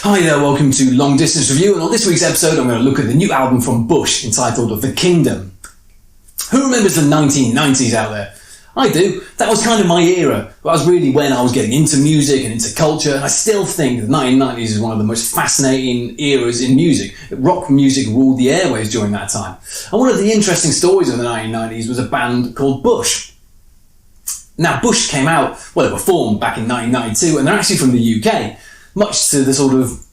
Hi there, welcome to Long Distance Review, and on this week's episode I'm going to look at the new album from Bush entitled The Kingdom. Who remembers the 1990s out there? I do. That was kind of my era. That was really when I was getting into music and into culture, and I still think the 1990s is one of the most fascinating eras in music. Rock music ruled the airwaves during that time. And one of the interesting stories of the 1990s was a band called Bush. Now, Bush came out, well, they were formed back in 1992, and they're actually from the UK. Much to the sort of...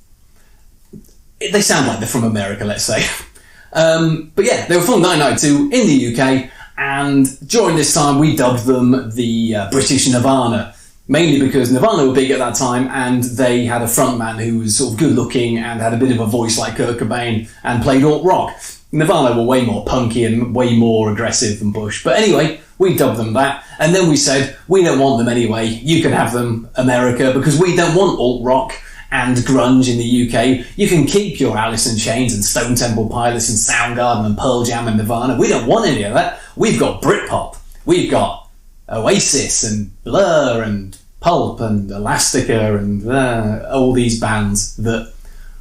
They sound like they're from America, let's say. But yeah, they were formed in 1992 in the UK, and during this time we dubbed them the British Nirvana, mainly because Nirvana were big at that time and they had a frontman who was sort of good looking and had a bit of a voice like Kurt Cobain and played alt rock. Nirvana were way more punky and way more aggressive than Bush. But anyway, we dubbed them that, and then we said, we don't want them anyway, you can have them, America, because we don't want alt rock and grunge in the UK. You can keep your Alice in Chains and Stone Temple Pilots and Soundgarden and Pearl Jam and Nirvana. We don't want any of that. We've got Britpop. We've got Oasis and Blur and Pulp and Elastica and all these bands that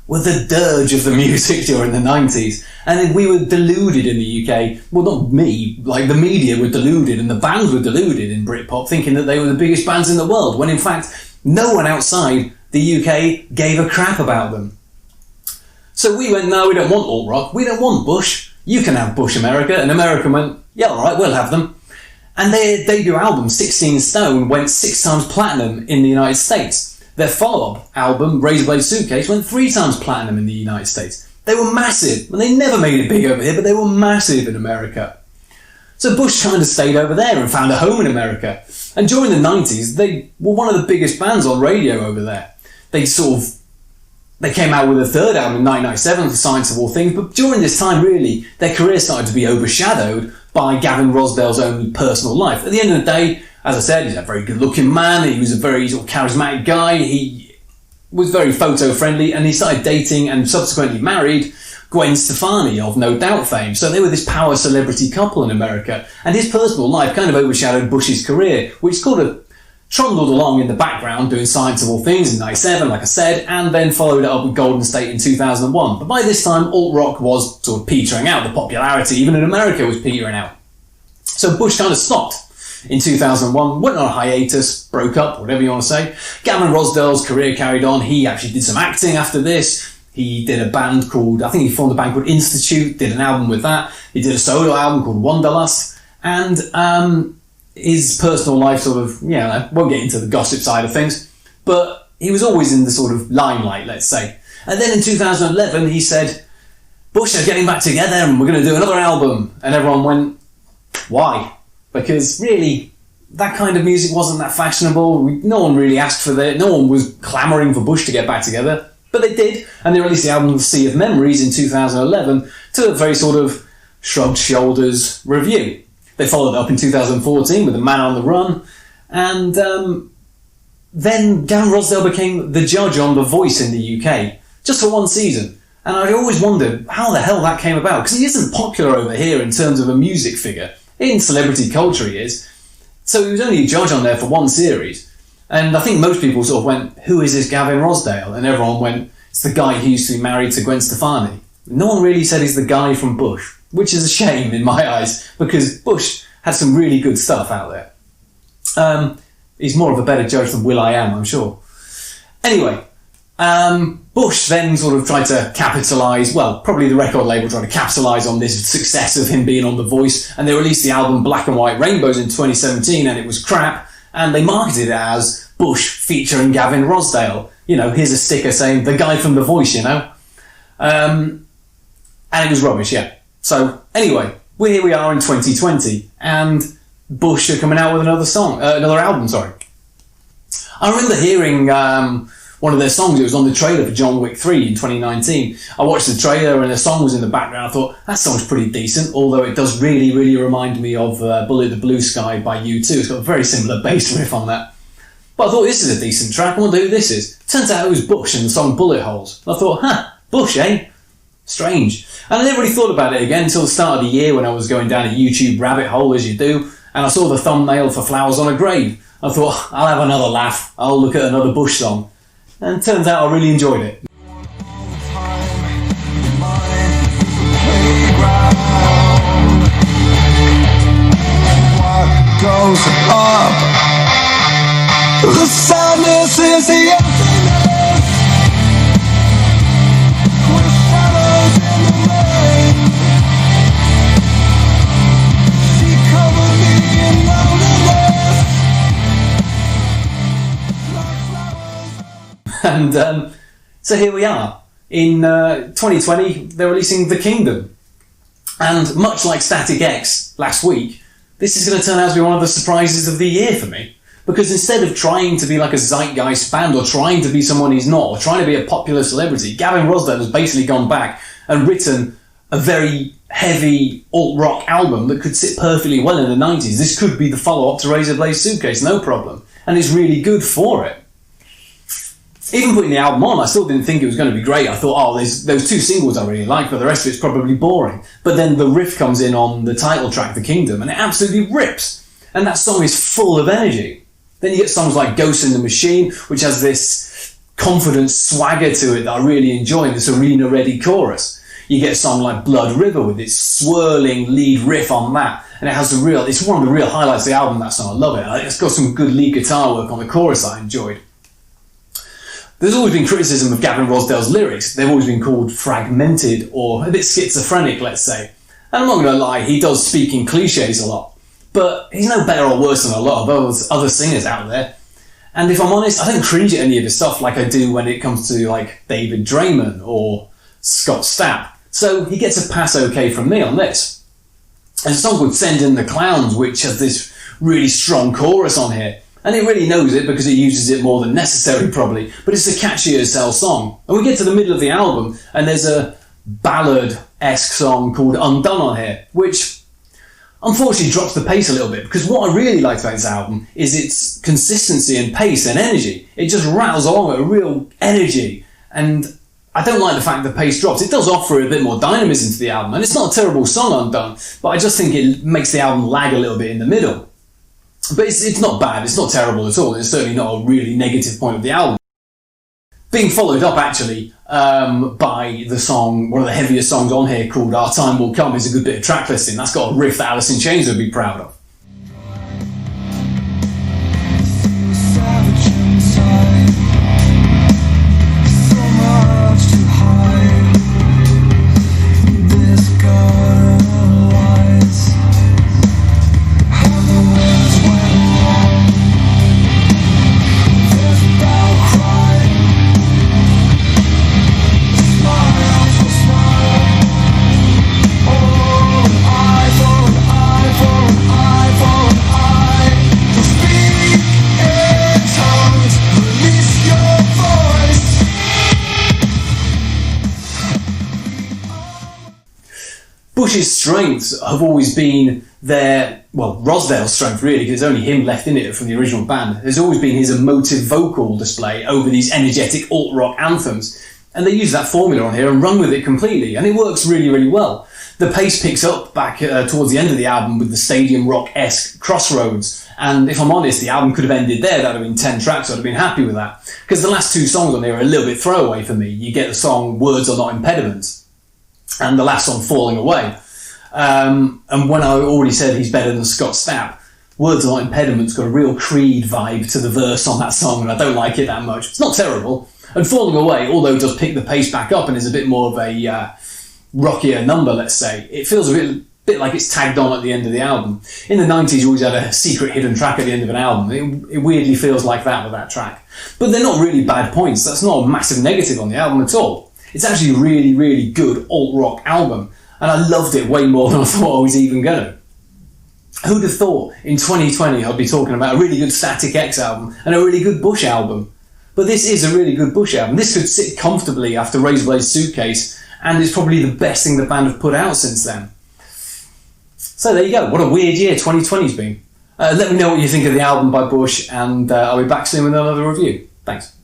were the dirge of the music during the 90s. And then we were deluded in the UK. Well, not me, like the media were deluded and the bands were deluded in Britpop, thinking that they were the biggest bands in the world, when in fact no one outside the UK gave a crap about them. So we went, no, we don't want alt rock, we don't want Bush, you can have Bush America. And America went, yeah, alright, we'll have them. And their debut album, 16 Stone, went 6 times platinum in the United States. Their follow-up album, Razorblade Suitcase, went 3 times platinum in the United States. They were massive. Well, they never made it big over here, but they were massive in America. So Bush kind of stayed over there and found a home in America. And during the 90s, they were one of the biggest bands on radio over there. They came out with a third album in 1997, The Science of All Things, but during this time, really, their career started to be overshadowed by Gavin Rossdale's own personal life. At the end of the day, as I said, he's a very good-looking man, he was a very sort of charismatic guy, he was very photo-friendly, and he started dating and subsequently married Gwen Stefani of No Doubt fame. So they were this power celebrity couple in America, and his personal life kind of overshadowed Bush's career, which sort of trundled along in the background doing Science of All Things in 1997, like I said, and then followed it up with Golden State in 2001. But by this time, alt-rock was sort of petering out. The popularity, even in America, was petering out. So Bush kind of stopped in 2001, went on a hiatus, broke up, whatever you want to say. Gavin Rossdale's career carried on. He actually did some acting after this. He did a band called, I think he formed a band called Institute, did an album with that. He did a solo album called Wanderlust. And his personal life sort of, I won't get into the gossip side of things, but he was always in the sort of limelight, let's say. And then in 2011, he said, Bush are getting back together and we're going to do another album. And everyone went, why? Because really, that kind of music wasn't that fashionable. No one really asked for that. No one was clamouring for Bush to get back together. But they did. And they released the album Sea of Memories in 2011 to a very sort of shrugged shoulders review. They followed up in 2014 with The Man on the Run. And then Gavin Rossdale became the judge on The Voice in the UK, just for 1 season. And I always wondered how the hell that came about, because he isn't popular over here in terms of a music figure. In celebrity culture he is. So he was only a judge on there for 1 series. And I think most people sort of went, who is this Gavin Rossdale? And everyone went, it's the guy who used to be married to Gwen Stefani. No one really said he's the guy from Bush, which is a shame in my eyes, because Bush had some really good stuff out there. He's more of a better judge than will.i.am, I'm sure. Anyway, Bush then sort of tried to capitalise, well, probably the record label tried to capitalise on this success of him being on The Voice, and they released the album Black and White Rainbows in 2017, and it was crap, and they marketed it as Bush featuring Gavin Rossdale. Here's a sticker saying, the guy from The Voice, and it was rubbish, yeah. So, anyway, here we are in 2020, and Bush are coming out with another album. I remember hearing one of their songs. It was on the trailer for John Wick 3 in 2019. I watched the trailer and the song was in the background. I thought, that song's pretty decent, although it does really, really remind me of Bullet the Blue Sky by U2. It's got a very similar bass riff on that. But I thought, this is a decent track, I wonder who this is. Turns out it was Bush in the song Bullet Holes. I thought, Bush, eh? Strange. And I never really thought about it again until the start of the year when I was going down a YouTube rabbit hole, as you do, and I saw the thumbnail for Flowers on a Grave. I thought, I'll have another laugh, I'll look at another Bush song. And it turns out I really enjoyed it. is the emptiness, with shadows in the rain. She covered me in loneliness, like flowers. And so here we are. In 2020, they're releasing The Kingdom. And much like Static X last week, this is going to turn out to be one of the surprises of the year for me. Because instead of trying to be like a zeitgeist band, or trying to be someone he's not, or trying to be a popular celebrity, Gavin Rossdale has basically gone back and written a very heavy alt-rock album that could sit perfectly well in the 90s. This could be the follow-up to Razor Blade Suitcase, no problem. And it's really good for it. Even putting the album on, I still didn't think it was going to be great. I thought, oh, there's those two singles I really like, but the rest of it's probably boring. But then the riff comes in on the title track, The Kingdom, and it absolutely rips. And that song is full of energy. Then you get songs like Ghost in the Machine, which has this confident swagger to it that I really enjoy, this arena-ready chorus. You get a song like Blood River with its swirling lead riff on that. And it has it's one of the real highlights of the album, that song. I love it. It's got some good lead guitar work on the chorus that I enjoyed. There's always been criticism of Gavin Rossdale's lyrics. They've always been called fragmented or a bit schizophrenic, let's say. And I'm not going to lie, he does speak in cliches a lot. But he's no better or worse than a lot of other singers out there. And if I'm honest, I don't cringe at any of his stuff like I do when it comes to like David Draymond or Scott Stapp. So he gets a pass okay from me on this. There's a song called Send in the Clowns, which has this really strong chorus on here. And it really knows it because it uses it more than necessary, probably. But it's a catchy as hell song. And we get to the middle of the album, and there's a ballad-esque song called Undone on here, which unfortunately drops the pace a little bit. Because what I really like about this album is its consistency and pace and energy. It just rattles along at a real energy. And I don't like the fact the pace drops. It does offer a bit more dynamism to the album. And it's not a terrible song, Undone, but I just think it makes the album lag a little bit in the middle. But it's not bad, it's not terrible at all, it's certainly not a really negative point of the album. Being followed up, actually, by the song, one of the heaviest songs on here called Our Time Will Come, is a good bit of track listing. That's got a riff that Alice in Chains would be proud of. Bush's strengths have always been Rossdale's strength really, because there's only him left in it from the original band. There's always been his emotive vocal display over these energetic alt-rock anthems. And they use that formula on here and run with it completely, and it works really, really well. The pace picks up back towards the end of the album with the stadium rock-esque Crossroads, and if I'm honest, the album could have ended there. That would have been 10 tracks, I'd have been happy with that. Because the last two songs on here are a little bit throwaway for me. You get the song Words Are Not Impediments, and the last song Falling Away. And when I already said he's better than Scott Stapp, Words Are Not Impediments got a real Creed vibe to the verse on that song, and I don't like it that much. It's not terrible. And Falling Away, although it does pick the pace back up and is a bit more of a rockier number, let's say, it feels a bit like it's tagged on at the end of the album. In the 90s, you always had a secret hidden track at the end of an album. It weirdly feels like that with that track. But they're not really bad points. That's not a massive negative on the album at all. It's actually a really, really good alt-rock album, and I loved it way more than I thought I was even gonna. Who'd have thought in 2020 I'd be talking about a really good Static X album and a really good Bush album? But this is a really good Bush album. This could sit comfortably after Razor Blade Suitcase, and it's probably the best thing the band have put out since then. So there you go. What a weird year 2020's been. Let me know what you think of the album by Bush, and I'll be back soon with another review. Thanks.